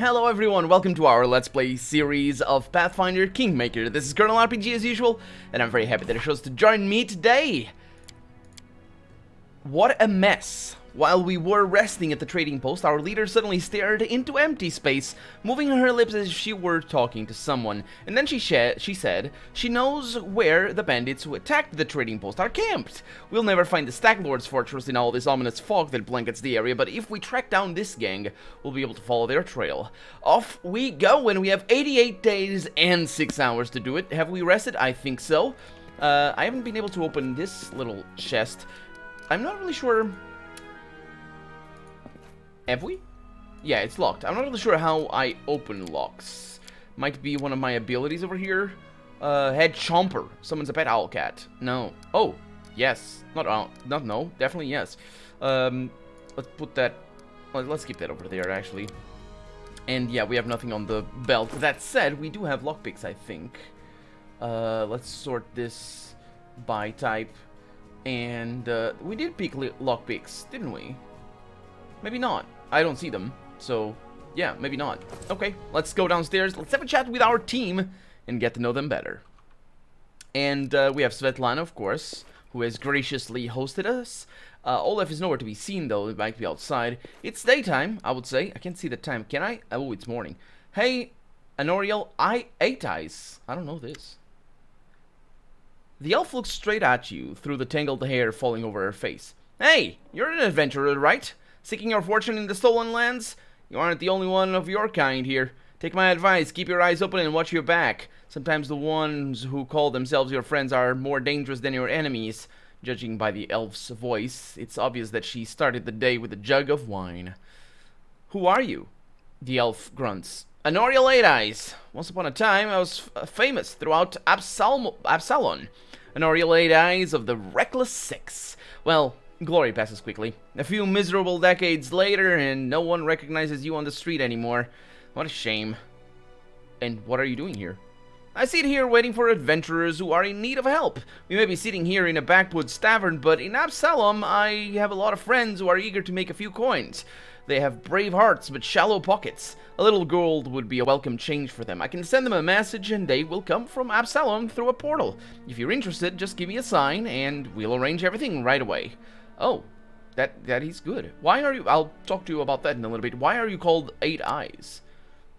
Hello everyone, welcome to our Let's Play series of Pathfinder Kingmaker. This is Colonel RPG as usual, and I'm very happy that you chose to join me today. What a mess. While we were resting at the trading post, our leader suddenly stared into empty space, moving her lips as if she were talking to someone. And then she said she knows where the bandits who attacked the trading post are camped. We'll never find the Stag Lord's fortress in all this ominous fog that blankets the area, but if we track down this gang, we'll be able to follow their trail. Off we go, and we have 88 days and 6 hours to do it. Have we rested? I think so. I haven't been able to open this little chest. I'm not really sure... Have we? Yeah, it's locked. I'm not really sure how I open locks. Might be one of my abilities over here. Head Chomper. Summons a pet Owlcat. No. Oh, yes. Not no. Definitely yes. Let's put that... Let's keep that over there, actually. And yeah, we have nothing on the belt. That said, we do have lockpicks, I think. Let's sort this by type. And we did pick lockpicks, didn't we? Maybe not. I don't see them. So, yeah, maybe not. Okay, let's go downstairs. Let's have a chat with our team and get to know them better. And we have Svetlana, of course, who has graciously hosted us. Olaf is nowhere to be seen, though. It might be outside. It's daytime, I would say. I can't see the time. Can I? Oh, it's morning. Hey, Anoriel, Eight Eyes. I don't know this. The elf looks straight at you through the tangled hair falling over her face. Hey, you're an adventurer, right? Seeking your fortune in the stolen lands? You aren't the only one of your kind here. Take my advice, keep your eyes open and watch your back. Sometimes the ones who call themselves your friends are more dangerous than your enemies. Judging by the elf's voice, it's obvious that she started the day with a jug of wine. Who are you? The elf grunts. Anoriel Eight Eyes. Once upon a time, I was famous throughout Absalon. Anoriel Eight Eyes of the Reckless Six. Well, glory passes quickly. A few miserable decades later, and no one recognizes you on the street anymore. What a shame. And what are you doing here? I sit here waiting for adventurers who are in need of help. We may be sitting here in a backwoods tavern, but in Absalom, I have a lot of friends who are eager to make a few coins. They have brave hearts, but shallow pockets. A little gold would be a welcome change for them. I can send them a message, and they will come from Absalom through a portal. If you're interested, just give me a sign, and we'll arrange everything right away. Oh, that is good. Why are you... I'll talk to you about that in a little bit. Why are you called Eight Eyes?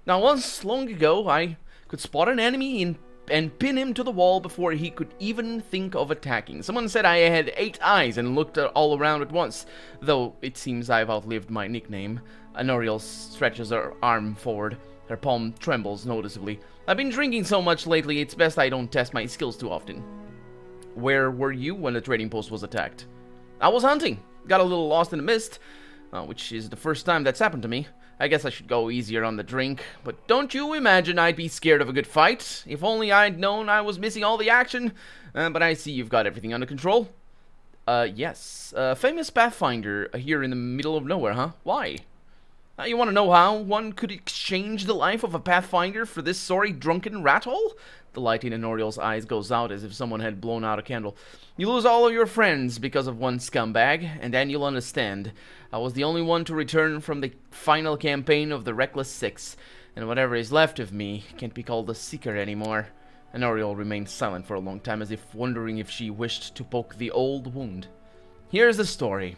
Now, once, long ago, I could spot an enemy and pin him to the wall before he could even think of attacking. Someone said I had 8 eyes and looked all around at once, though it seems I've outlived my nickname. Anoriel stretches her arm forward. Her palm trembles noticeably. I've been drinking so much lately, it's best I don't test my skills too often. Where were you when the trading post was attacked? I was hunting. Got a little lost in the mist, which is the first time that's happened to me. I guess I should go easier on the drink, but don't you imagine I'd be scared of a good fight? If only I'd known I was missing all the action. But I see you've got everything under control. Yes. Famous Pathfinder here in the middle of nowhere, huh? Why? You want to know how one could exchange the life of a Pathfinder for this sorry drunken rat hole? The light in Anoriel's eyes goes out as if someone had blown out a candle. You lose all of your friends because of one scumbag, and then you'll understand. I was the only one to return from the final campaign of the Reckless Six, and whatever is left of me can't be called a Seeker anymore. Anoriel remained silent for a long time, as if wondering if she wished to poke the old wound. Here's the story.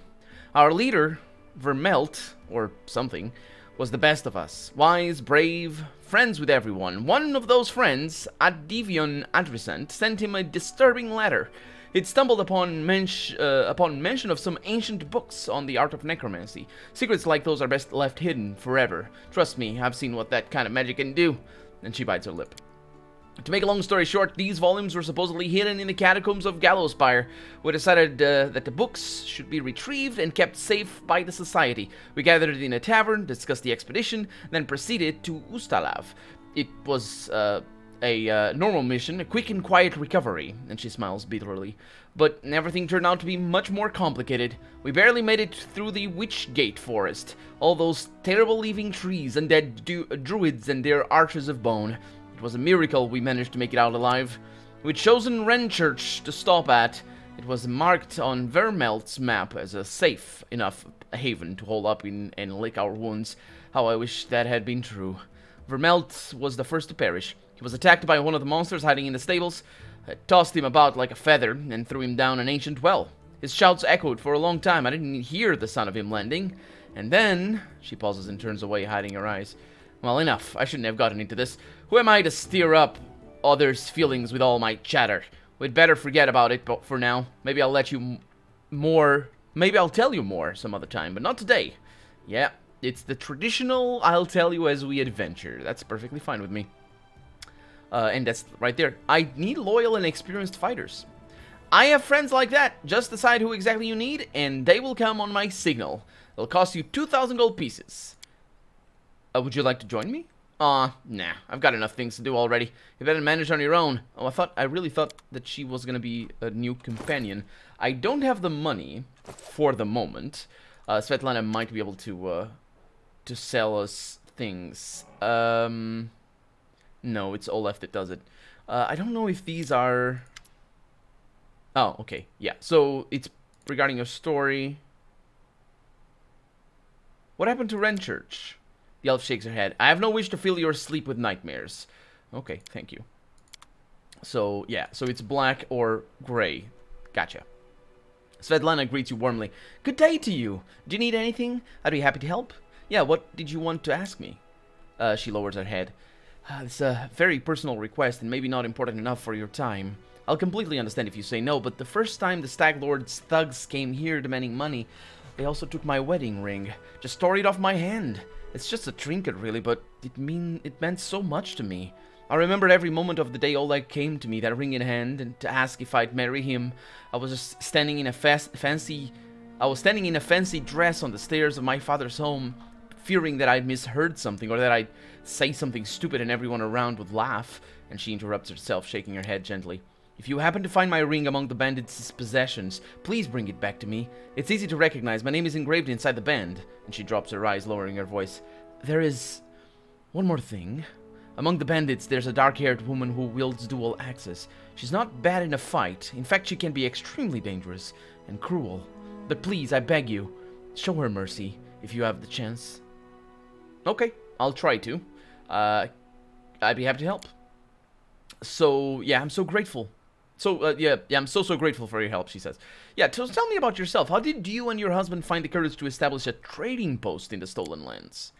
Our leader, Vermelt, or something, was the best of us. Wise, brave, friends with everyone. One of those friends, Adivion Adrescent, sent him a disturbing letter. He'd stumbled upon mention of some ancient books on the art of necromancy. Secrets like those are best left hidden forever. Trust me, I've seen what that kind of magic can do. And she bites her lip. To make a long story short, these volumes were supposedly hidden in the catacombs of Gallowspire. We decided that the books should be retrieved and kept safe by the society. We gathered in a tavern, discussed the expedition, then proceeded to Ustalav. It was a normal mission, a quick and quiet recovery, and she smiles bitterly. But everything turned out to be much more complicated. We barely made it through the Witchgate Forest. All those terrible living trees, undead druids and their archers of bone. It was a miracle we managed to make it out alive. We'd chosen Wren Church to stop at, It was marked on Vermelt's map as a safe enough haven to hole up in and lick our wounds. How I wish that had been true. Vermelt was the first to perish. He was attacked by one of the monsters hiding in the stables. I tossed him about like a feather and threw him down an ancient well. His shouts echoed for a long time. I didn't hear the sound of him landing. And then... She pauses and turns away, hiding her eyes. Well, enough. I shouldn't have gotten into this. Who am I to stir up others' feelings with all my chatter? We'd better forget about it but for now. Maybe I'll let you more... Maybe I'll tell you more some other time, but not today. Yeah, it's the traditional I'll tell you as we adventure. That's perfectly fine with me. And that's right there. I need loyal and experienced fighters. I have friends like that. Just decide who exactly you need, and they will come on my signal. It'll cost you 2,000 gold pieces. Would you like to join me? Nah. I've got enough things to do already. You better manage on your own. Oh, I really thought that she was gonna be a new companion. I don't have the money for the moment. Svetlana might be able to sell us things. No, it's Olaf that does it. I don't know if these are... Oh, okay. Yeah, so it's regarding your story. What happened to Renchurch? The elf shakes her head. I have no wish to fill your sleep with nightmares. Okay, thank you. So, yeah, so it's black or gray. Gotcha. Svetlana greets you warmly. Good day to you. Do you need anything? I'd be happy to help. Yeah, what did you want to ask me? She lowers her head. It's a very personal request and maybe not important enough for your time. I'll completely understand if you say no, but the first time the Stag Lord's thugs came here demanding money, they also took my wedding ring. Just tore it off my hand. It's just a trinket, really, but it meant so much to me. I remembered every moment of the day Oleg came to me, that ring in hand, and to ask if I'd marry him. I was just standing in a fancy dress on the stairs of my father's home, fearing that I'd misheard something, or that I'd say something stupid and everyone around would laugh. And she interrupts herself, shaking her head gently. If you happen to find my ring among the bandits' possessions, please bring it back to me. It's easy to recognize. My name is engraved inside the band. And she drops her eyes, lowering her voice. There is one more thing. Among the bandits, there's a dark-haired woman who wields dual axes. She's not bad in a fight. In fact, she can be extremely dangerous and cruel. But please, I beg you, show her mercy if you have the chance. Okay, I'll try to. I'd be happy to help. So, yeah, I'm so grateful. I'm so grateful for your help, she says. Yeah, tell me about yourself. How did you and your husband find the courage to establish a trading post in the Stolen Lands?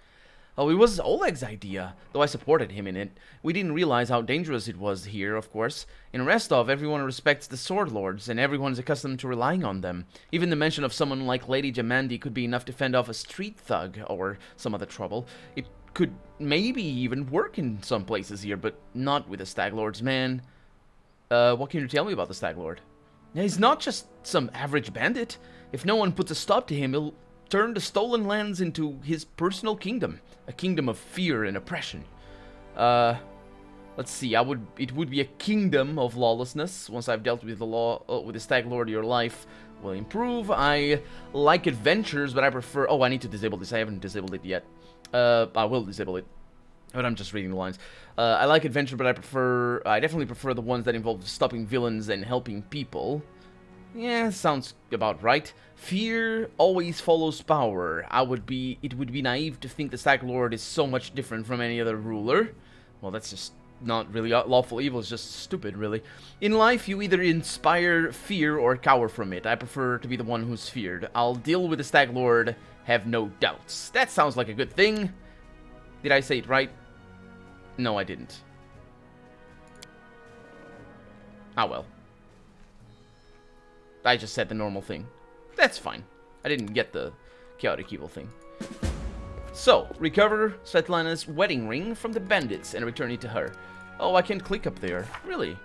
Oh, it was Oleg's idea, though I supported him in it. We didn't realize how dangerous it was here, of course. In Restov, everyone respects the Sword Lords, and everyone's accustomed to relying on them. Even the mention of someone like Lady Jamandi could be enough to fend off a street thug or some other trouble. It could maybe even work in some places here, but not with the Stag Lord's man. What can you tell me about the Stag Lord? He's not just some average bandit. If no one puts a stop to him, he'll turn the Stolen Lands into his personal kingdom. A kingdom of fear and oppression. Let's see, it would be a kingdom of lawlessness. Once I've dealt with the Stag Lord, your life will improve. I like adventures, but I prefer... Oh, I need to disable this. I haven't disabled it yet. I will disable it. But I'm just reading the lines. I like adventure, but I definitely prefer the ones that involve stopping villains and helping people. Yeah, sounds about right. Fear always follows power. It would be naive to think the Stag Lord is so much different from any other ruler. Well, that's just not really lawful evil, it's just stupid, really. In life, you either inspire fear or cower from it. I prefer to be the one who's feared. I'll deal with the Stag Lord, have no doubts. That sounds like a good thing. Did I say it right? No, I didn't. Ah, well. I just said the normal thing. That's fine. I didn't get the chaotic evil thing. So, recover Svetlana's wedding ring from the bandits and return it to her. Oh, I can click up there. Really?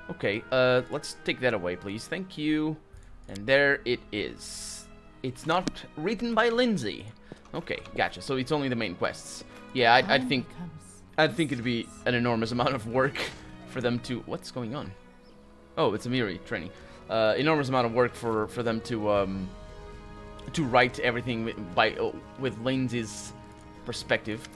Okay, let's take that away, please. Thank you. And there it is. It's not written by Lindsay. Okay, gotcha. So it's only the main quests. Yeah, I think it'd be an enormous amount of work for them to... What's going on? Oh, it's a Miri training. Enormous amount of work for them to write everything with Lindsay's perspective.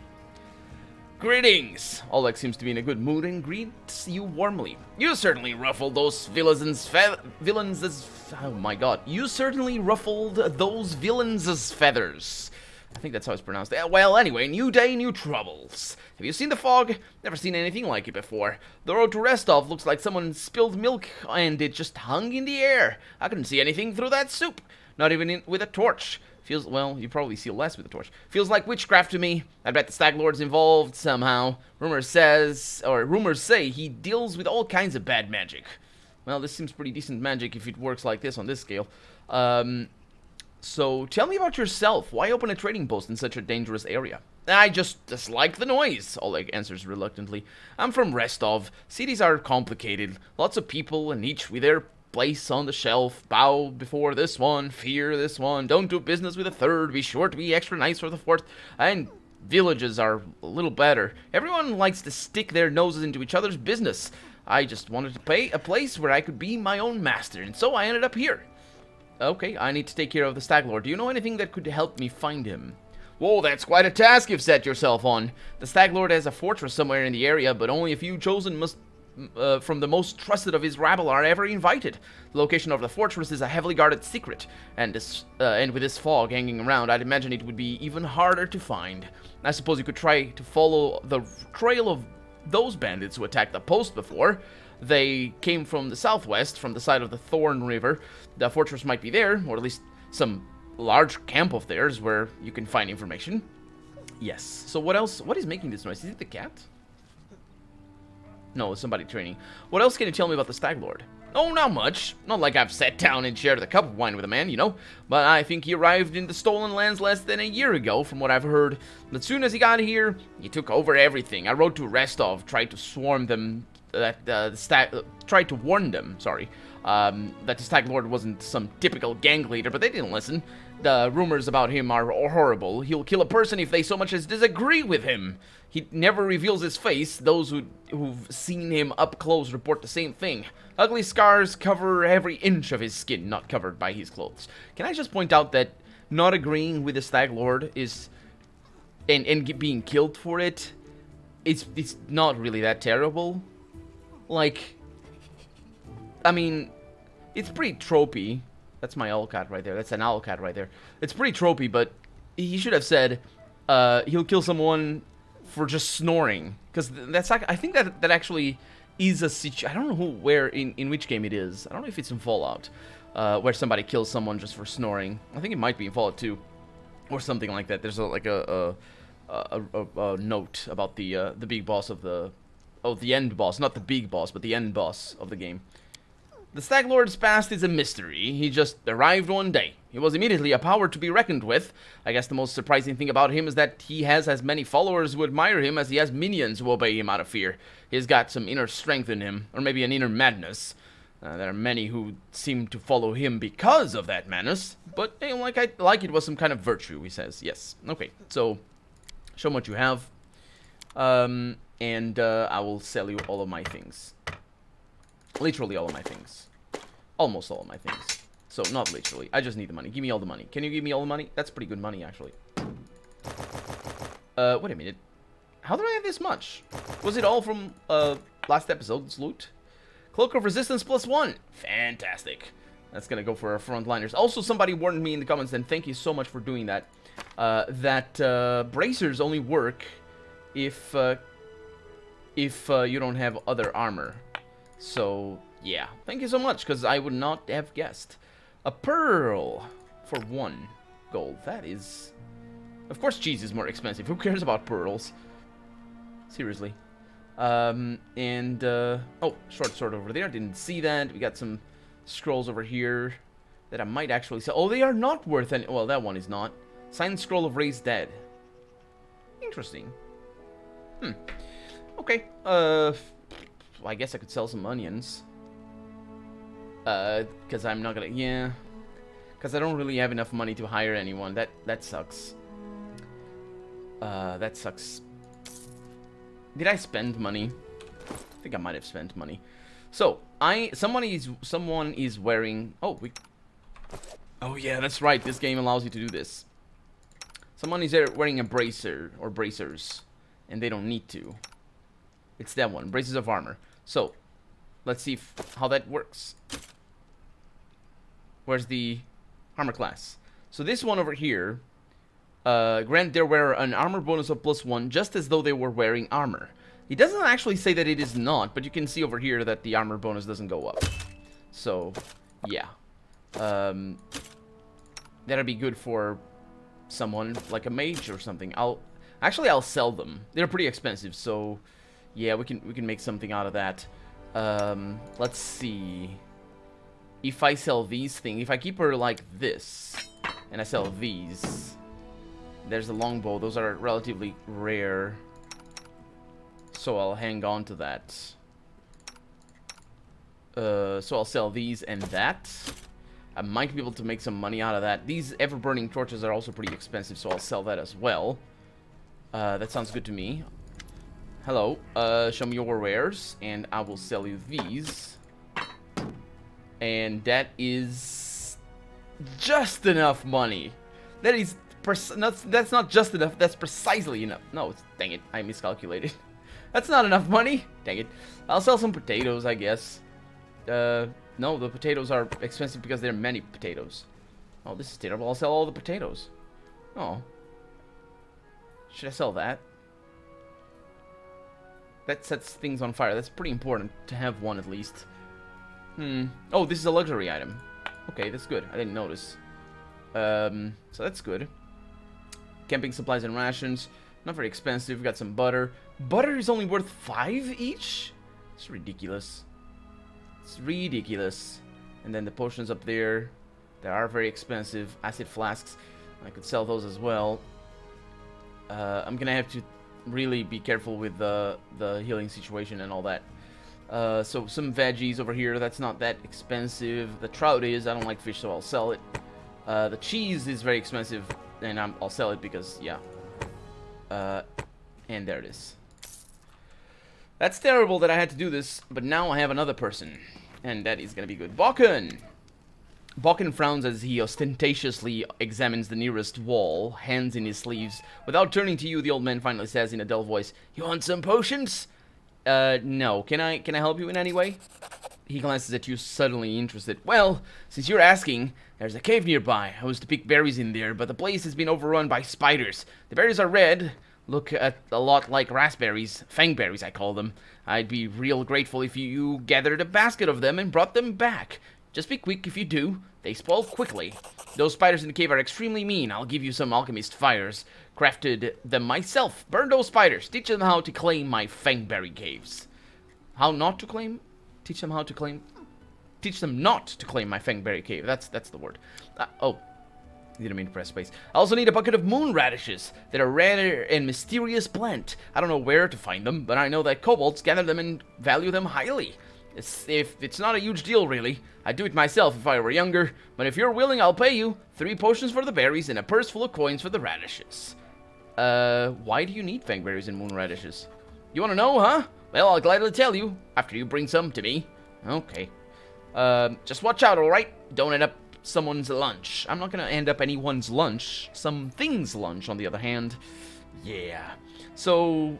Greetings! Oleg seems to be in a good mood and greets you warmly. You certainly ruffled those villains' oh my god. You certainly ruffled those villains' feathers. I think that's how it's pronounced. Well, anyway, new day, new troubles. Have you seen the fog? Never seen anything like it before. The road to Restov looks like someone spilled milk and it just hung in the air. I couldn't see anything through that soup. Not even with a torch. Feels, well, you probably see less with a torch. Feels like witchcraft to me. I bet the Stag Lord's involved somehow. Rumors say he deals with all kinds of bad magic. Well, this seems pretty decent magic if it works like this on this scale. So, tell me about yourself. Why open a trading post in such a dangerous area? I just dislike the noise, Oleg answers reluctantly. I'm from Restov. Cities are complicated. Lots of people, and each with their place on the shelf. Bow before this one, fear this one, don't do business with a third, be sure to be extra nice for the fourth, and villages are a little better. Everyone likes to stick their noses into each other's business. I just wanted to pay a place where I could be my own master, and so I ended up here. Okay, I need to take care of the Stag Lord. Do you know anything that could help me find him? Whoa, that's quite a task you've set yourself on. The Stag Lord has a fortress somewhere in the area, but only a few chosen from the most trusted of his rabble are ever invited. The location of the fortress is a heavily guarded secret, and with this fog hanging around, I'd imagine it would be even harder to find. I suppose you could try to follow the trail of those bandits who attacked the post before. They came from the southwest, from the side of the Thorn River. The fortress might be there, or at least some large camp of theirs where you can find information. Yes. So what else? What is making this noise? Is it the cat? No, it's somebody training. What else can you tell me about the Stag Lord? Oh, not much. Not like I've sat down and shared a cup of wine with a man, you know. But I think he arrived in the Stolen Lands less than a year ago, from what I've heard. But as soon as he got here, he took over everything. I rode to Restov, tried to swarm them, tried to warn them, sorry, that the Stag Lord wasn't some typical gang leader, but they didn't listen. The rumors about him are horrible. He'll kill a person if they so much as disagree with him. He never reveals his face. Those who've seen him up close report the same thing. Ugly scars cover every inch of his skin, not covered by his clothes. Can I just point out that not agreeing with the Stag Lord is, and being killed for it, it's not really that terrible. Like, I mean, it's pretty tropey. That's my owlcat right there. That's an owlcat right there. It's pretty tropey, but he should have said he'll kill someone for just snoring, because that's like, I think that actually is a situation. I don't know where in which game it is. I don't know if it's in Fallout, where somebody kills someone just for snoring. I think it might be in Fallout 2 or something like that. There's a note about the big boss of the end boss, not the big boss, but the end boss of the game. The Stag Lord's past is a mystery. He just arrived one day. He was immediately a power to be reckoned with. I guess the most surprising thing about him is that he has as many followers who admire him as he has minions who obey him out of fear. He's got some inner strength in him, or maybe an inner madness. There are many who seem to follow him because of that madness, but you know, like it was some kind of virtue, he says. Yes. Okay, so show me what you have, and I will sell you all of my things. Literally all of my things. Almost all of my things. So, not literally. I just need the money. Give me all the money. Can you give me all the money? That's pretty good money, actually. Wait a minute. How did I have this much? Was it all from, last episode's loot? Cloak of Resistance +1. Fantastic. That's gonna go for our frontliners. Also, somebody warned me in the comments, and thank you so much for doing that, that bracers only work if you don't have other armor. So, yeah. Thank you so much, because I would not have guessed. A pearl for 1 gold. That is... Of course cheese is more expensive. Who cares about pearls? Seriously. Oh, short sword over there. Didn't see that. We got some scrolls over here that I might actually sell. Oh, they are not worth any... Well, that one is not. Signed scroll of raised dead. Interesting. Okay. I guess I could sell some onions. Because I'm not gonna... Yeah. Because I don't really have enough money to hire anyone. That sucks. That sucks. Did I spend money? I think I might have spent money. So, someone is wearing... Oh, oh yeah, that's right. This game allows you to do this. Someone is there wearing a bracer, or bracers. and they don't need to. It's that one, braces of armor. So, let's see how that works. Where's the armor class? So this one over here, grant their wearer an armor bonus of +1, just as though they were wearing armor. It doesn't actually say that it is not, but you can see over here that the armor bonus doesn't go up. So, yeah. That'll be good for someone like a mage or something. I'll sell them. They're pretty expensive, so yeah, we can make something out of that. Let's see. If I sell these things, if I keep her like this, and I sell these, there's the longbow. Those are relatively rare, so I'll hang on to that. So I'll sell these and that. I might be able to make some money out of that. These ever-burning torches are also pretty expensive, so I'll sell that as well. That sounds good to me. Hello, show me your wares, and I will sell you these. And that is just enough money. That is, that's not just enough, that's precisely enough. No, dang it, I miscalculated. That's not enough money. Dang it. I'll sell some potatoes, I guess. No, the potatoes are expensive because there are many potatoes. Oh, this is terrible. I'll sell all the potatoes. Oh. Should I sell that? That sets things on fire. That's pretty important to have one at least. Oh, this is a luxury item. Okay, that's good. I didn't notice. So that's good. Camping supplies and rations. Not very expensive. We got some butter. Butter is only worth 5 each? It's ridiculous. It's ridiculous. And then the potions up there, they are very expensive. Acid flasks, I could sell those as well. I'm gonna have to really be careful with the healing situation and all that. So some veggies over here, that's not that expensive. The trout is, I don't like fish, so I'll sell it. The cheese is very expensive, and I'll sell it because, yeah. And there it is. That's terrible that I had to do this, but now I have another person, and that is gonna be good. Balkan! Balkan frowns as he ostentatiously examines the nearest wall, hands in his sleeves. Without turning to you, the old man finally says in a dull voice, "You want some potions?" No. Can I help you in any way? He glances at you, suddenly interested. Well, since you're asking, there's a cave nearby. I was to pick berries in there, but the place has been overrun by spiders. The berries are red. Look at a lot like raspberries. Fangberries, I call them. I'd be real grateful if you gathered a basket of them and brought them back. Just be quick if you do. They spoil quickly. Those spiders in the cave are extremely mean. I'll give you some alchemist fires. Crafted them myself. Burn those spiders. Teach them how to claim my fangberry caves. How not to claim? Teach them how to claim? Teach them not to claim my fangberry cave. That's the word. Oh. Didn't mean to press space. I also need a bucket of moon radishes. They're a rare and mysterious plant. I don't know where to find them, but I know that kobolds gather them and value them highly. It's not a huge deal, really. I'd do it myself if I were younger, but if you're willing, I'll pay you 3 potions for the berries and a purse full of coins for the radishes. Why do you need fangberries and moon radishes? You want to know, huh? Well, I'll gladly tell you, after you bring some to me. Okay. Just watch out, alright? Don't end up someone's lunch. I'm not gonna end up anyone's lunch. Something's lunch, on the other hand. Yeah. So,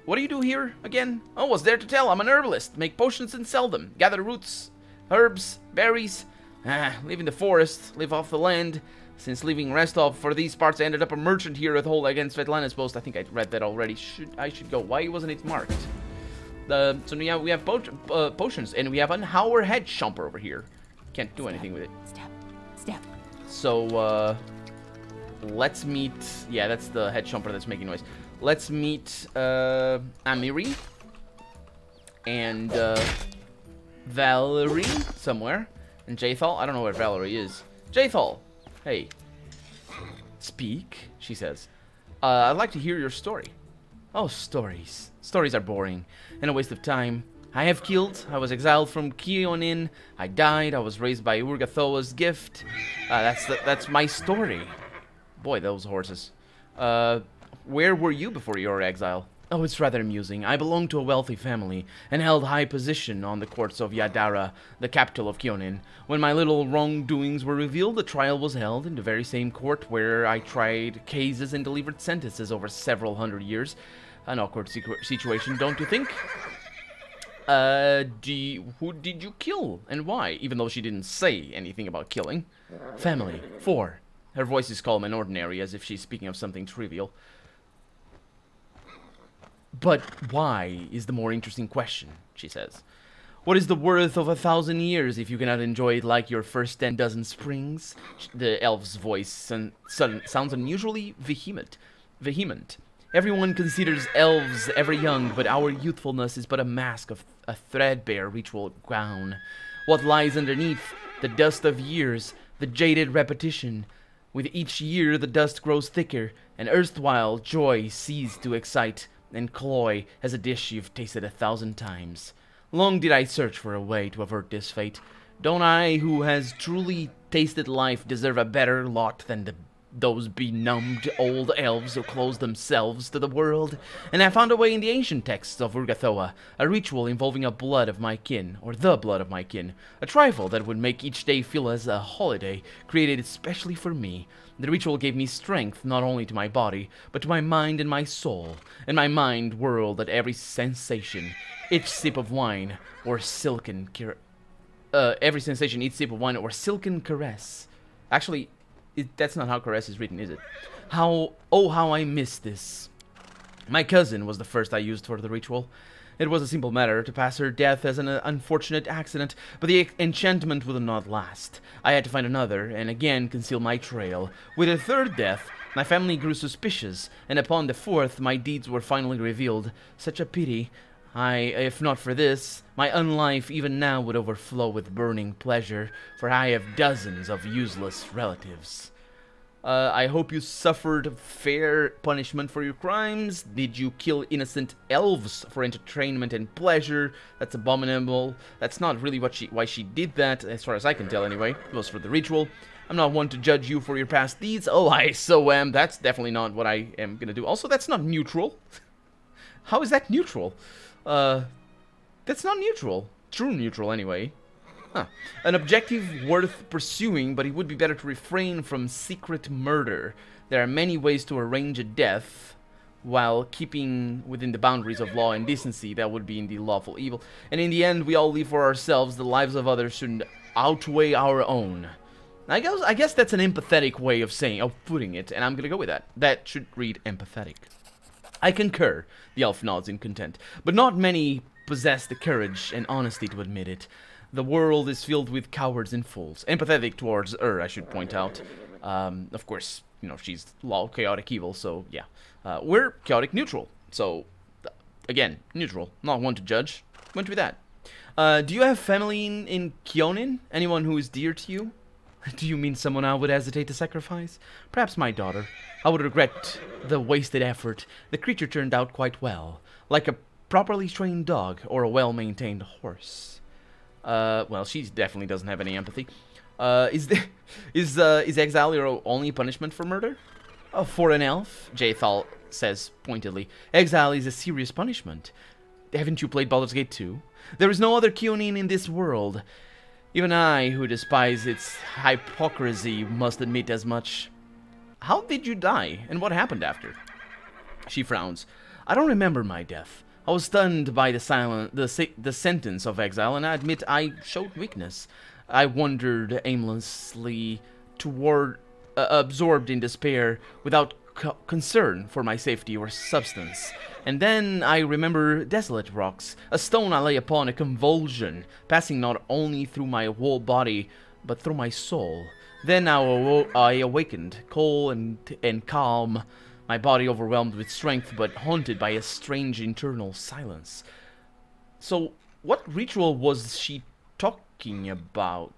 what do you do here, again? Oh, what's there to tell? I'm an herbalist. Make potions and sell them. Gather roots, herbs, berries. Live in the forest. Live off the land. Since leaving Restov for these parts, I ended up a merchant here at Hole against Svetlana's post. I think I read that already. I should go. Why wasn't it marked? So yeah, we have potions, and we have an Hauer head chomper over here. Can't do anything with it. Step. So, let's meet... Yeah, that's the head chomper that's making noise. Let's meet, Amiri. And, Valerie, somewhere. And Jathal. I don't know where Valerie is. Jathal! Hey. Speak, she says. I'd like to hear your story. Oh, stories. Stories are boring and a waste of time. I have killed. I was exiled from Keonin. I died. I was raised by Urgathoa's gift. That's my story. Boy, those horses. Where were you before your exile? Oh, it's rather amusing. I belong to a wealthy family, and held high position on the courts of Yadara, the capital of Kyonin. When my little wrongdoings were revealed, a trial was held in the very same court where I tried cases and delivered sentences over several hundred years. An awkward situation, don't you think? Who did you kill, and why? Even though she didn't say anything about killing. Family. 4. Her voice is calm and ordinary, as if she's speaking of something trivial. But why is the more interesting question, she says. What is the worth of 1,000 years if you cannot enjoy it like your first 10 dozen springs? The elf's voice sounds unusually vehement. Everyone considers elves ever young, but our youthfulness is but a mask of a threadbare ritual gown. What lies underneath? The dust of years, the jaded repetition. With each year the dust grows thicker, and erstwhile joy ceases to excite and cloy as a dish you've tasted 1,000 times. Long did I search for a way to avert this fate. Don't I, who has truly tasted life, deserve a better lot than those benumbed old elves who close themselves to the world? And I found a way in the ancient texts of Urgathoa, a ritual involving a blood of my kin, or the blood of my kin, a trifle that would make each day feel as a holiday, created especially for me. The ritual gave me strength not only to my body, but to my mind and my soul, and my mind whirled at every sensation. Each sip of wine, or silken caress. Actually, that's not how caress is written, is it? How I miss this. My cousin was the first I used for the ritual. It was a simple matter to pass her death as an unfortunate accident, but the enchantment would not last. I had to find another, and again conceal my trail. With a third death, my family grew suspicious, and upon the fourth, my deeds were finally revealed. Such a pity. If not for this, my unlife even now would overflow with burning pleasure, for I have dozens of useless relatives. I hope you suffered fair punishment for your crimes. Did you kill innocent elves for entertainment and pleasure? That's abominable. That's not really why she did that, as far as I can tell anyway. It was for the ritual. I'm not one to judge you for your past deeds. Oh, I so am. That's definitely not what I am gonna do. Also, that's not neutral. How is that neutral? That's not neutral. True neutral, anyway. Huh. An objective worth pursuing, but it would be better to refrain from secret murder. There are many ways to arrange a death while keeping within the boundaries of law and decency. That would be indeed lawful evil. And in the end, we all live for ourselves. The lives of others should outweigh our own. I guess that's an empathetic way of putting it, and I'm gonna go with that. That should read empathetic. I concur, the elf nods in content, but not many possess the courage and honesty to admit it. The world is filled with cowards and fools. Empathetic towards her, I should point out. Of course, you know, she's law chaotic evil, so yeah. We're chaotic neutral, so again, neutral. Not one to judge. Went with that. Do you have family in Kyonin? Anyone who is dear to you? Do you mean someone I would hesitate to sacrifice? Perhaps my daughter. I would regret the wasted effort. The creature turned out quite well, like a properly trained dog or a well-maintained horse. Well, she definitely doesn't have any empathy. Is exile your only punishment for murder? For an elf, Jaethal says pointedly. Exile is a serious punishment. Haven't you played Baldur's Gate 2? There is no other Kyonin in this world. Even I, who despise its hypocrisy, must admit as much. How did you die, and what happened after? She frowns. I don't remember my death. I was stunned by the sentence of exile, and I admit I showed weakness. I wandered aimlessly toward, absorbed in despair, without concern for my safety or substance. And then I remember desolate rocks, a stone I lay upon, a convulsion, passing not only through my whole body, but through my soul. Then I awakened, cold and calm, my body overwhelmed with strength, but haunted by a strange internal silence. So, what ritual was she talking about?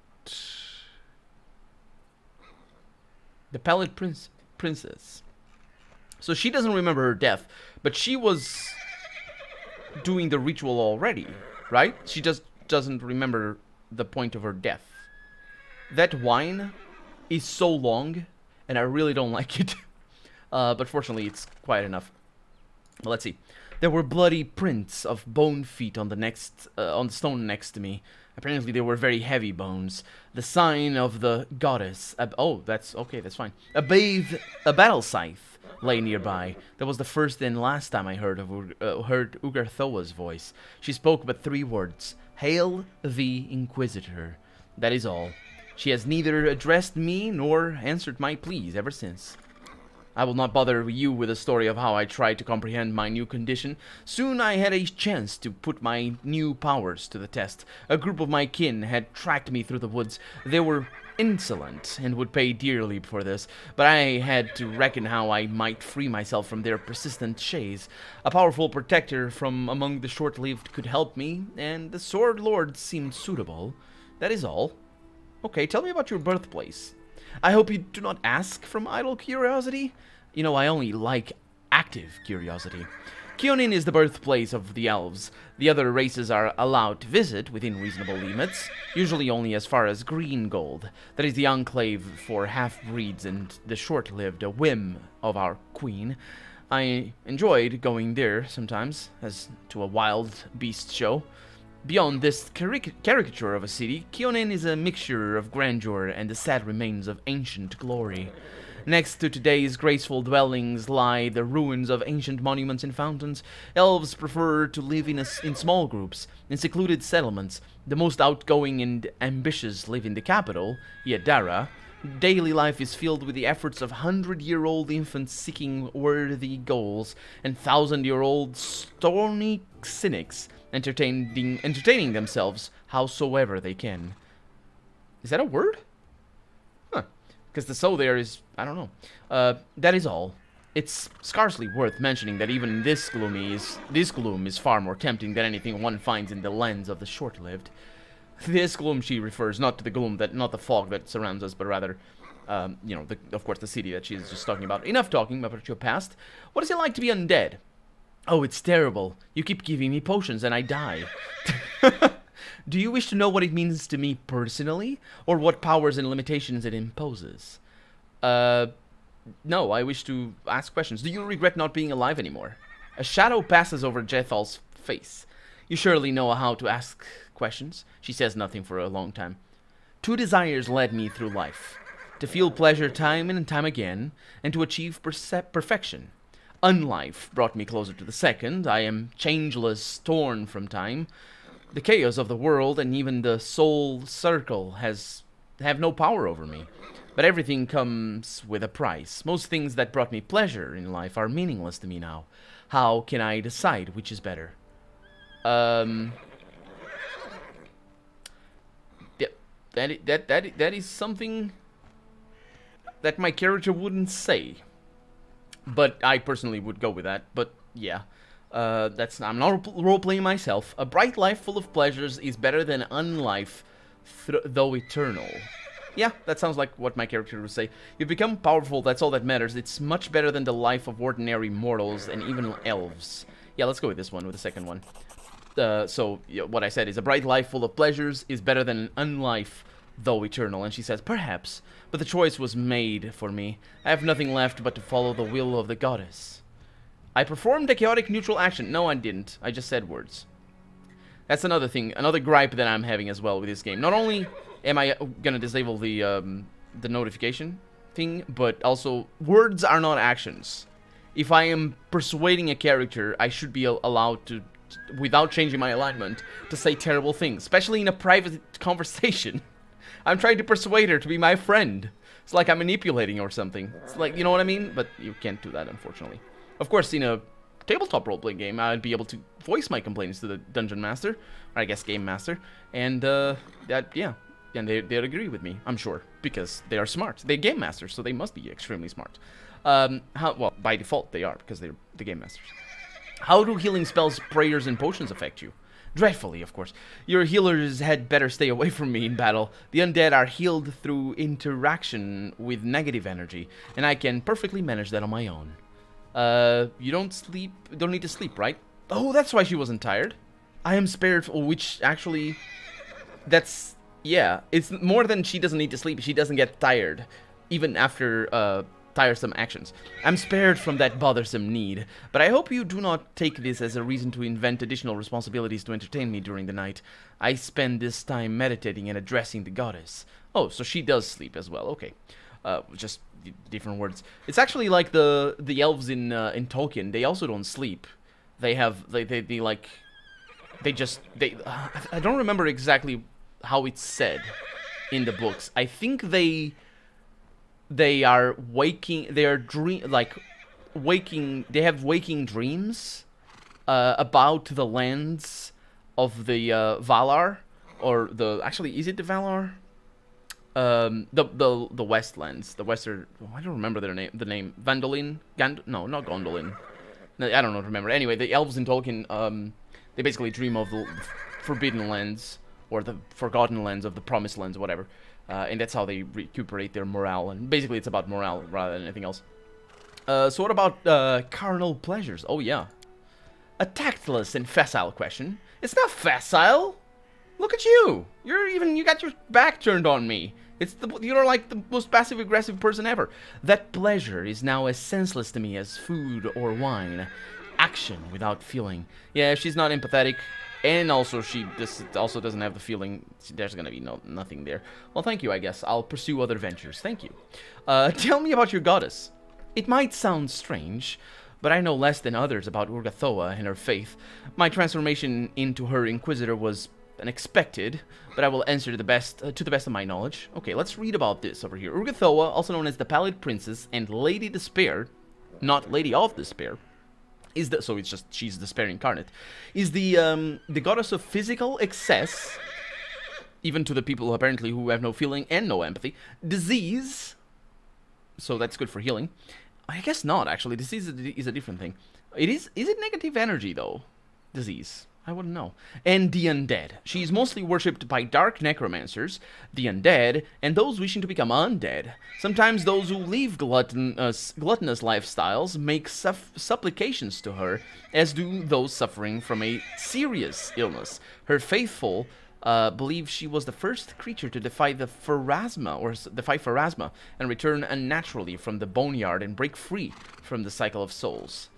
The Pallid Princess. So she doesn't remember her death, but she was doing the ritual already, right? She just doesn't remember the point of her death. That wine is so long, and I really don't like it. But fortunately, it's quiet enough. Let's see. There were bloody prints of bone feet on the stone next to me. Apparently they were very heavy bones. The sign of the goddess. Oh, that's okay. That's fine. A battle scythe lay nearby. That was the first and last time I heard Ugarthoa's voice. She spoke but 3 words: "Hail the Inquisitor." That is all. She has neither addressed me nor answered my pleas ever since. I will not bother you with a story of how I tried to comprehend my new condition. Soon I had a chance to put my new powers to the test. A group of my kin had tracked me through the woods. They were insolent and would pay dearly for this, but I had to reckon how I might free myself from their persistent chaise. A powerful protector from among the short-lived could help me, and the Sword Lord seemed suitable. That is all. Okay, tell me about your birthplace. I hope you do not ask from idle curiosity. You know, I only like active curiosity. Kionin is the birthplace of the elves. The other races are allowed to visit within reasonable limits, usually only as far as Green Gold. That is the enclave for half-breeds and the short-lived whim of our queen. I enjoyed going there sometimes, as to a wild beast show. Beyond this caricature of a city, Kionin is a mixture of grandeur and the sad remains of ancient glory. Next to today's graceful dwellings lie the ruins of ancient monuments and fountains. Elves prefer to live in small groups, in secluded settlements. The most outgoing and ambitious live in the capital, Yadara. Daily life is filled with the efforts of 100-year-old infants seeking worthy goals, and 1,000-year-old stony cynics entertaining themselves howsoever they can. Is that a word? Huh. Because the so there is, I don't know. That is all. It's scarcely worth mentioning that even this gloom is far more tempting than anything one finds in the lands of the short-lived. This gloom she refers not to the gloom not the fog that surrounds us, but rather, you know, of course, the city that she's just talking about. Enough talking about your past. What is it like to be undead? Oh, it's terrible. You keep giving me potions and I die. Do you wish to know what it means to me personally, or what powers and limitations it imposes? No, I wish to ask questions. Do you regret not being alive anymore? A shadow passes over Jethal's face. You surely know how to ask questions. She says nothing for a long time. 2 desires led me through life: to feel pleasure time and time again, and to achieve perfection. Unlife brought me closer to the second. I am changeless, torn from time. The chaos of the world and even the soul circle have no power over me. But everything comes with a price. Most things that brought me pleasure in life are meaningless to me now. How can I decide which is better? That is something that my character wouldn't say. But I personally would go with that. But yeah, I'm not role-playing myself. A bright life full of pleasures is better than unlife, though eternal. Yeah, that sounds like what my character would say. You become powerful, that's all that matters. It's much better than the life of ordinary mortals and even elves. Yeah, let's go with this one, with the second one. So what I said is a bright life full of pleasures is better than an unlife, though eternal. And she says, perhaps, but the choice was made for me. I have nothing left but to follow the will of the goddess. I performed a chaotic neutral action. No, I didn't. I just said words. That's another thing, another gripe that I'm having as well with this game. Not only am I gonna disable the notification thing, but also words are not actions. If I am persuading a character, I should be allowed to, without changing my alignment, to say terrible things, especially in a private conversation. I'm trying to persuade her to be my friend. It's like I'm manipulating or something. It's like, you know what I mean? But you can't do that, unfortunately. Of course, in a tabletop role-playing game, I'd be able to voice my complaints to the Dungeon Master, or I guess Game Master, and yeah, and they'd agree with me, I'm sure, because they are smart. They're Game Masters, so they must be extremely smart. Well, by default, they are, because they're the Game Masters. How do healing spells, prayers, and potions affect you? Dreadfully, of course. Your healers had better stay away from me in battle. The undead are healed through interaction with negative energy, and I can perfectly manage that on my own. You don't need to sleep, right? Oh, that's why she wasn't tired. I am spared, which actually, yeah, it's more than she doesn't need to sleep. She doesn't get tired, even after, tiresome actions. I'm spared from that bothersome need, but I hope you do not take this as a reason to invent additional responsibilities to entertain me during the night. I spend this time meditating and addressing the goddess. Oh, so she does sleep as well. Okay, just different words. It's actually like the elves in Tolkien. They also don't sleep. They have they I don't remember exactly how it's said in the books. I think they are waking. They are waking. They have waking dreams about the lands of the Valar, or actually, is it the Valar? The Westlands, the Western. Oh, I don't remember their name. The name Vandolin. No, not Gondolin. No, I don't know. Remember. Anyway, the elves in Tolkien. They basically dream of the Forbidden Lands or the Forgotten Lands of the Promised Lands, whatever. And that's how they recuperate their morale. And basically, it's about morale rather than anything else. So what about carnal pleasures? Oh yeah, a tactless and facile question. It's not facile. Look at you. You got your back turned on me. You're like the most passive-aggressive person ever. That pleasure is now as senseless to me as food or wine. Action without feeling. Yeah, she's not empathetic, and also she also doesn't have the feeling. There's gonna be nothing there. Well, thank you. I guess I'll pursue other ventures. Thank you. Tell me about your goddess. It might sound strange, but I know less than others about Urgathoa and her faith. My transformation into her Inquisitor was unexpected, but I will answer to the best of my knowledge. Okay, let's read about this over here. Urgathoa, also known as the Pallid Princess and Lady Despair, not Lady of Despair, so it's just she's despair incarnate, is the goddess of physical excess, even to the people apparently who have no feeling and no empathy, disease, so that's good for healing. I guess not, actually. Disease is a different thing. Is it negative energy though? Disease, I wouldn't know. And the undead. She is mostly worshipped by dark necromancers, the undead, and those wishing to become undead. Sometimes those who live gluttonous lifestyles make supplications to her, as do those suffering from a serious illness. Her faithful believe she was the first creature to defy the Pharasma, and return unnaturally from the boneyard and break free from the cycle of souls.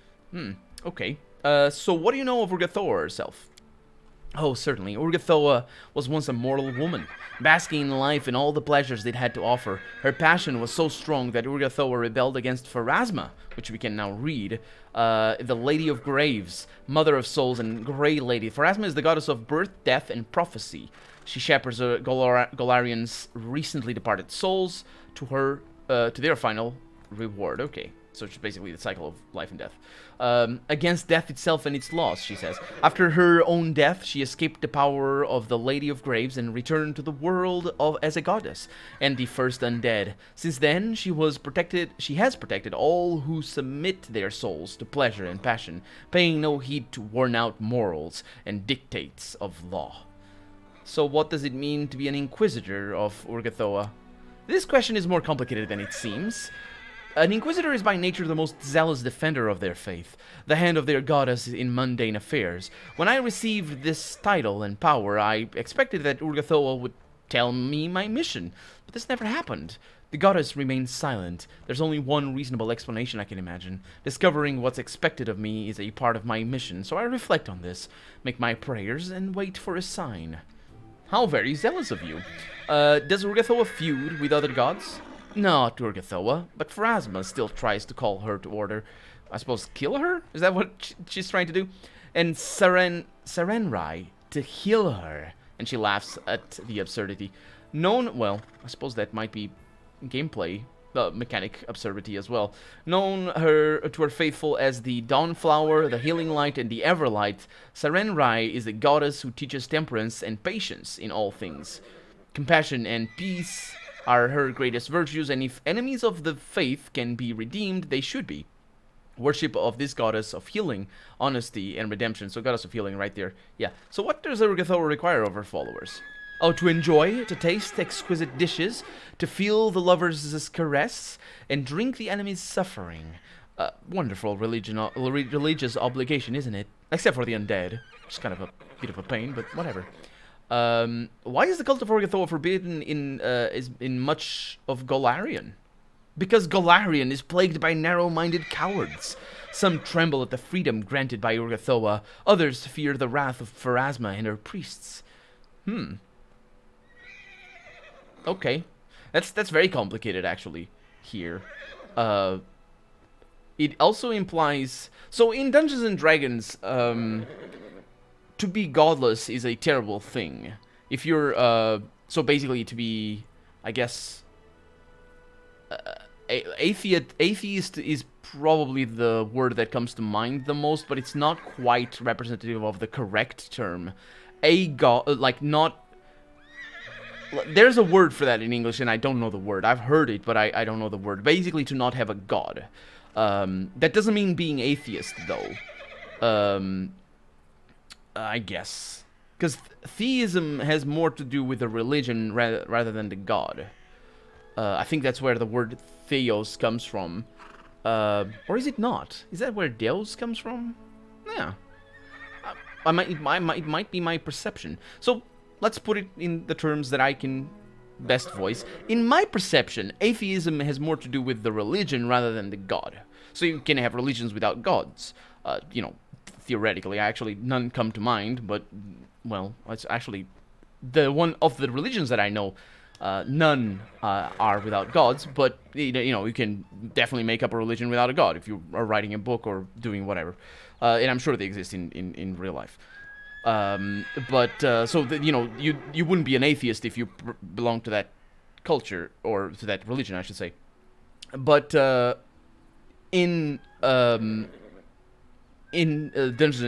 Okay. So what do you know of Urgathoa herself? Oh, certainly. Urgathoa was once a mortal woman, basking in life and all the pleasures it had to offer. Her passion was so strong that Urgathoa rebelled against Pharasma, which we can now read, the Lady of Graves, Mother of Souls, and Grey Lady. Pharasma is the goddess of birth, death, and prophecy. She shepherds Golarian's recently departed souls to their final reward. Okay. So it's basically the cycle of life and death. Against death itself and its laws, she says. After her own death, she escaped the power of the Lady of Graves and returned to the world as a goddess and the first undead. Since then, she has protected all who submit their souls to pleasure and passion, paying no heed to worn-out morals and dictates of law. So what does it mean to be an Inquisitor of Urgathoa? This question is more complicated than it seems. An Inquisitor is by nature the most zealous defender of their faith, the hand of their goddess in mundane affairs. When I received this title and power, I expected that Urgathoa would tell me my mission, but this never happened. The goddess remains silent. There's only one reasonable explanation I can imagine. Discovering what's expected of me is a part of my mission, so I reflect on this, make my prayers, and wait for a sign. How very zealous of you. Does Urgathoa feud with other gods? Not Urgathoa, but Pharasma still tries to call her to order. I suppose kill her? Is that what she's trying to do? And Sarenrai to heal her. And she laughs at the absurdity. Well, I suppose that might be gameplay mechanic absurdity as well. Known to her faithful as the Dawnflower, the Healing Light, and the Everlight, Sarenrai is a goddess who teaches temperance and patience in all things. Compassion and peace are her greatest virtues, and if enemies of the faith can be redeemed, they should be. Worship of this goddess of healing, honesty, and redemption. So goddess of healing right there. Yeah. So what does Urgathoa require of her followers? Oh, to enjoy, to taste exquisite dishes, to feel the lover's caress, and drink the enemy's suffering. Wonderful religious obligation, isn't it? Except for the undead. It's kind of a bit of a pain, but whatever. Why is the cult of Urgathoa forbidden in much of Golarion? Because Golarion is plagued by narrow-minded cowards. Some tremble at the freedom granted by Urgathoa, others fear the wrath of Pharasma and her priests. Okay. That's very complicated, actually, here. It also implies... So, in Dungeons & Dragons, to be godless is a terrible thing. If you're, so basically to be, I guess... atheist is probably the word that comes to mind the most, but it's not quite representative of the correct term. A god, like, not... There's a word for that in English, and I don't know the word. I've heard it, but I don't know the word. Basically, to not have a god. That doesn't mean being atheist, though. I guess. Because theism has more to do with the religion rather than the god. I think that's where the word theos comes from. Or is it not? Is that where deus comes from? Yeah. It might be my perception. So, let's put it in the terms that I can best voice. In my perception, atheism has more to do with the religion rather than the god. So you can have religions without gods. You know, theoretically, actually, none come to mind, but, well, it's actually the one of the religions that I know, none are without gods, but, you know, you can definitely make up a religion without a god if you are writing a book or doing whatever. And I'm sure they exist in real life. So, you know, you wouldn't be an atheist if you belong to that culture, or to that religion, I should say. But, in Dungeons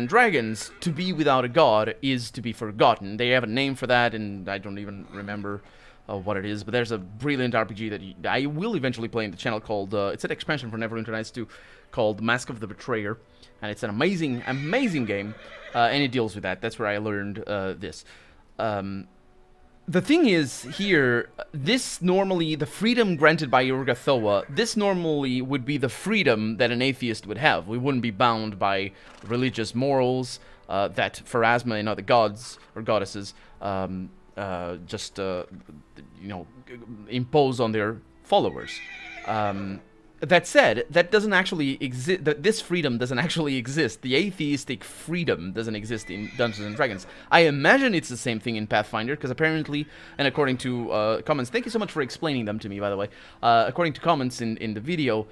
& Dragons, to be without a god is to be forgotten. They have a name for that, and I don't even remember what it is, but there's a brilliant RPG that I will eventually play in the channel called, it's an expansion for Neverwinter Nights 2, called Mask of the Betrayer, and it's an amazing, amazing game, and it deals with that. That's where I learned this. The thing is, here, this normally, the freedom granted by Urgathoa, this normally would be the freedom that an atheist would have. We wouldn't be bound by religious morals that Pharasma and other gods or goddesses just, you know, impose on their followers. That said, that doesn't actually exist. This freedom doesn't actually exist. The atheistic freedom doesn't exist in Dungeons and Dragons. I imagine it's the same thing in Pathfinder, because apparently, and according to comments, thank you so much for explaining them to me, by the way. According to comments in the video,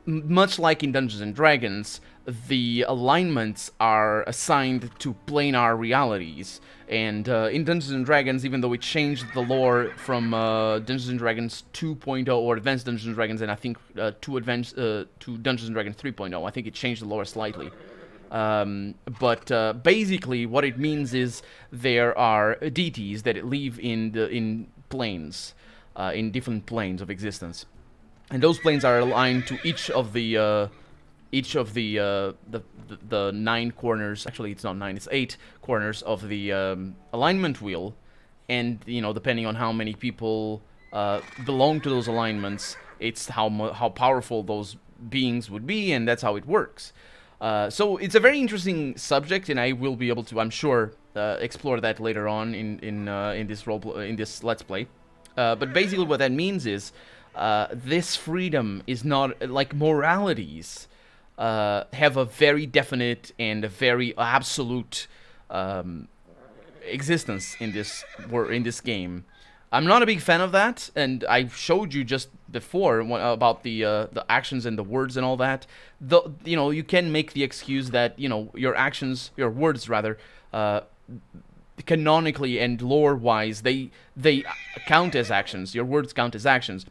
much like in Dungeons and Dragons, the alignments are assigned to planar realities. And in Dungeons and Dragons, even though it changed the lore from Dungeons and Dragons 2.0 or Advanced Dungeons and Dragons, and I think to Dungeons and Dragons 3.0, I think it changed the lore slightly. Basically, what it means is there are deities that live in planes, in different planes of existence, and those planes are aligned to each of the 9 corners. Actually, it's not 9; it's 8 corners of the alignment wheel, and you know, depending on how many people belong to those alignments, it's how powerful those beings would be, and that's how it works. So it's a very interesting subject, and I will be able to, I'm sure, explore that later on in this Let's Play. But basically, what that means is this freedom is not like moralities. Have a very definite and a very absolute existence in this game. I'm not a big fan of that, and I showed you just before about the actions and the words and all that. You know, you can make the excuse that, you know, your words rather, canonically and lore-wise, they count as actions. Your words count as actions.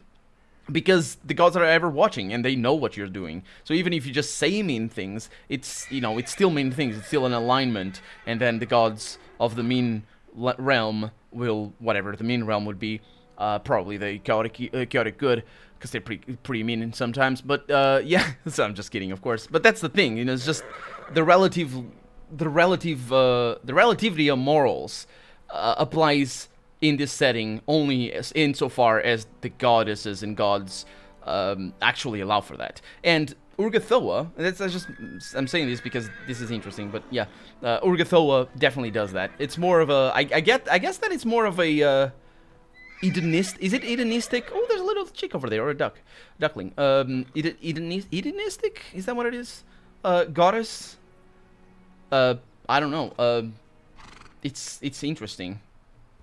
Because the gods are ever watching, and they know what you're doing. So even if you just say mean things, it's, you know, it's still mean things. It's still an alignment, and then the gods of the mean realm will, whatever the mean realm would be, probably the chaotic good, because they're pretty mean sometimes. But yeah, so I'm just kidding, of course. But that's the thing, you know, it's just the relativity of morals applies in this setting only insofar as the goddesses and gods actually allow for that. And Urgathoa, I'm saying this because this is interesting, but yeah, Urgathoa definitely does that. It's more of a, I guess that it's more of a Is it hedonistic? Oh, there's a little chick over there, or a duckling. Hedonistic? Is that what it is? Goddess? I don't know. It's interesting.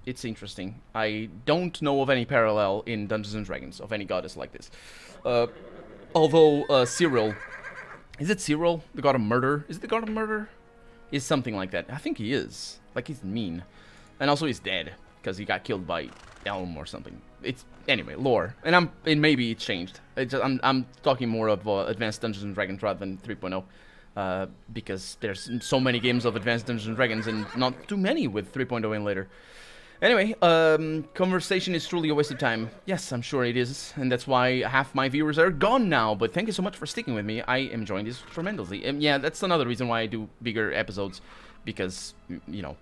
It's interesting. I don't know of any parallel in Dungeons and Dragons of any goddess like this. Although Cyril, is it Cyril, the god of murder? Is it the god of murder? Is something like that. I think he is. Like, he's mean, and also he's dead because he got killed by Elm or something. It's anyway lore, and maybe it's changed. I'm talking more of Advanced Dungeons and Dragons rather than 3.0. Because there's so many games of Advanced Dungeons & Dragons and not too many with 3.0 and later. Anyway, conversation is truly a waste of time. Yes, I'm sure it is, and that's why half my viewers are gone now, but thank you so much for sticking with me. I am enjoying this tremendously. And yeah, that's another reason why I do bigger episodes, because, you know,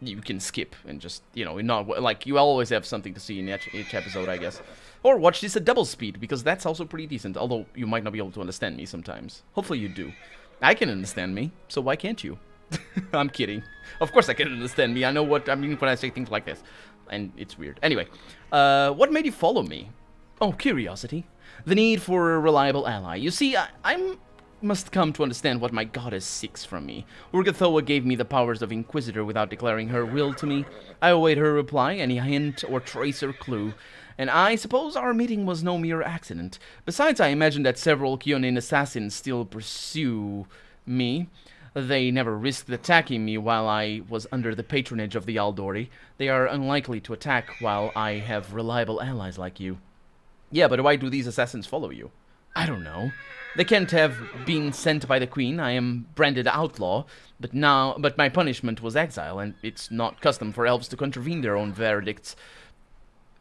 you can skip and just, you know, not like, you always have something to see in each episode, I guess. Or watch this at double speed, because that's also pretty decent, although you might not be able to understand me sometimes. Hopefully you do. I can understand me, so why can't you? I'm kidding. Of course I can understand me. I know what I mean when I say things like this. And it's weird. Anyway, what made you follow me? Oh, curiosity. The need for a reliable ally. You see, I must come to understand what my goddess seeks from me. Urgathoa gave me the powers of Inquisitor without declaring her will to me. I await her reply, any hint or trace or clue. And I suppose our meeting was no mere accident. Besides, I imagine that several Kionin assassins still pursue me. They never risked attacking me while I was under the patronage of the Aldori. They are unlikely to attack while I have reliable allies like you. Yeah, but why do these assassins follow you? I don't know. They can't have been sent by the Queen. I am branded outlaw, but my punishment was exile, and it's not custom for elves to contravene their own verdicts.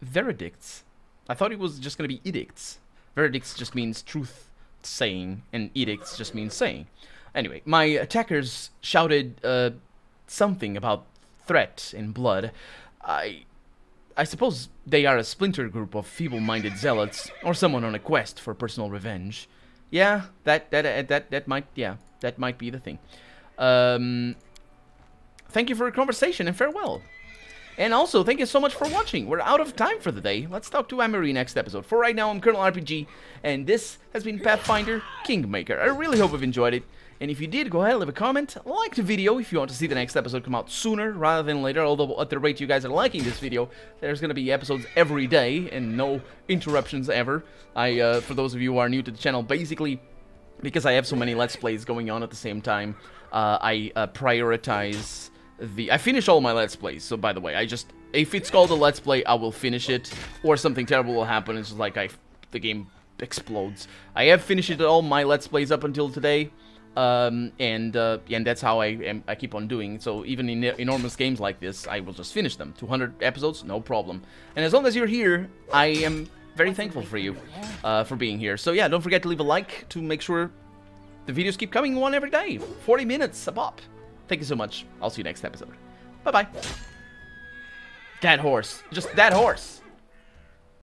Verdicts? I thought it was just going to be edicts. Verdicts just means truth saying, and edicts just means saying. Anyway, my attackers shouted something about threat and blood. I suppose they are a splinter group of feeble-minded zealots, or someone on a quest for personal revenge. Yeah, that might be the thing. Thank you for a conversation and farewell. And also, thank you so much for watching. We're out of time for the day. Let's talk to Amory next episode. For right now, I'm Colonel RPG, and this has been Pathfinder Kingmaker. I really hope you've enjoyed it. And if you did, go ahead and leave a comment, like the video if you want to see the next episode come out sooner rather than later, although at the rate you guys are liking this video, there's going to be episodes every day and no interruptions ever. For those of you who are new to the channel, basically, because I have so many Let's Plays going on at the same time, I prioritize I finish all my Let's Plays, so by the way, if it's called a Let's Play, I will finish it, or something terrible will happen, it's just like the game explodes. I have finished all my Let's Plays up until today. And that's how I keep on doing. So even in enormous games like this, I will just finish them. 200 episodes, no problem. And as long as you're here, I am very thankful for you, for being here. So yeah, don't forget to leave a like to make sure the videos keep coming one every day. 40 minutes a pop. Thank you so much. I'll see you next episode. Bye-bye. That horse. Just that horse.